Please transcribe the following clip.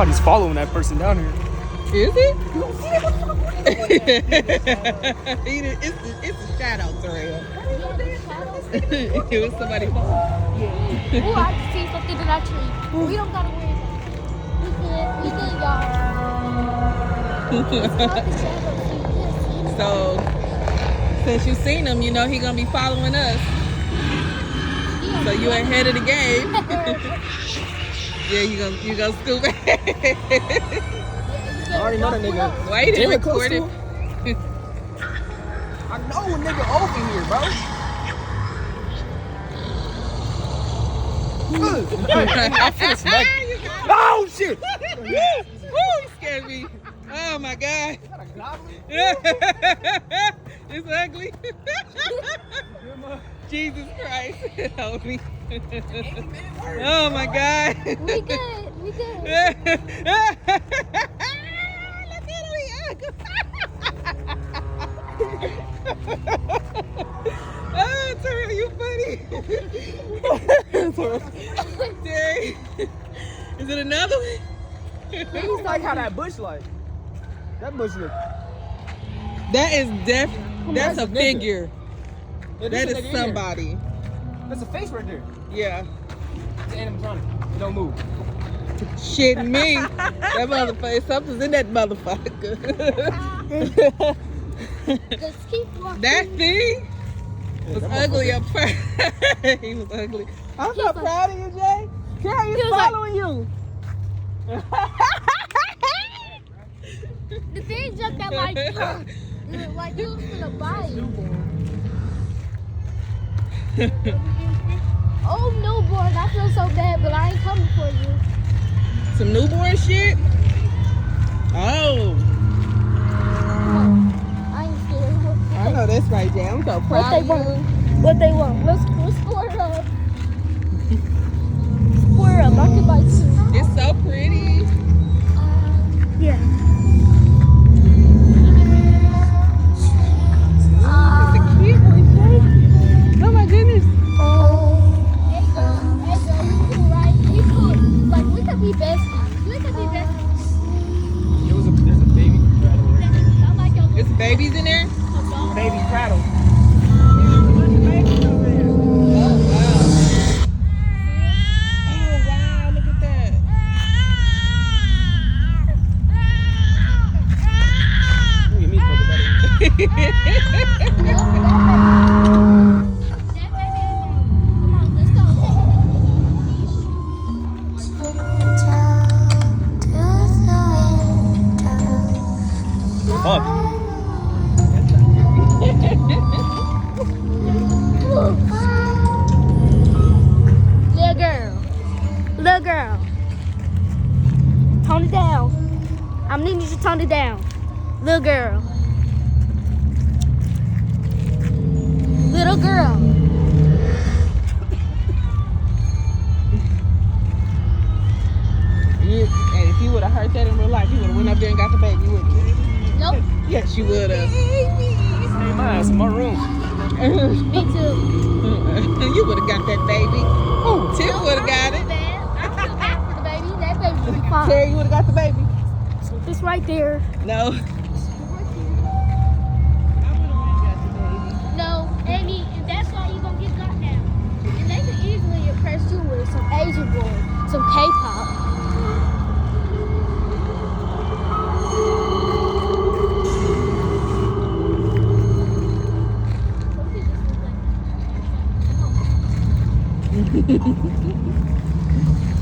Somebody's following that person down here. Is it? It's a shadow, Terrell. It was somebody following. Yeah. Oh, I can see something in that tree. We don't gotta worry about it. We good, y'all. It's not the shadow. So, since you seen him, you know he gonna be following us. So you ahead of the game. Yeah, you gonna scoop it. I already know that nigga. Why you didn't Damn, close record it? to him. I know a nigga over here, bro. Oh shit! Woo! You scared me. Oh my god. Is that a goblin? It's ugly. Jesus Christ. Help me. Oh my god. We good. We good. Look at him, he ugly. Oh, Terrell, you funny. Dang. Is it another one? It's like how that bush like. That bush look. That is that's a nigga. figure. Yeah, That this is nigga in somebody. there. That's a face right there. Yeah. It's animatronic. It don't move. Shit me. That motherfucker. Something's in that motherfucker. Just keep walking. That thing Yeah, was that ugly motherfucker- up front. He was ugly. I'm so He's proud of you, Jay. Carrie is He was like- following you. The thing jumped out like you was gonna bite. Oh, newborn, I feel so bad, but I ain't coming for you. Some newborn shit? Oh. I ain't scared. I know that's right, Jay. I'm so What proud they of want? you. What they want? Let's square up. Square up. I can bite you. It's so pretty. Yeah. It's a cute one, Jay. Oh my goodness. Hey girl, you cool, right? We cool. Like we could be besties. We could be besties. There's a baby rattle right there. I like your It's babies in there? Baby rattle. Oh wow, look at that. Look at me, fucking better. Come on, let's go. Fuck. Little girl, tone it down. I'm needing you to tone it down. Little girl. Little girl. And if you would have heard that in real life, you would have went up there and got the baby, wouldn't you? Nope. Yes, you would have. Hey, my ass in my room. Me too. You would have got that baby. Oh, Tim would have got it. I feel bad for the baby. That baby will be fine. Terry, you would have got the baby. It's right there. No. No, Amy, and that's why you're gonna get got now. And they can easily impress you with some Asian boy, some K-pop.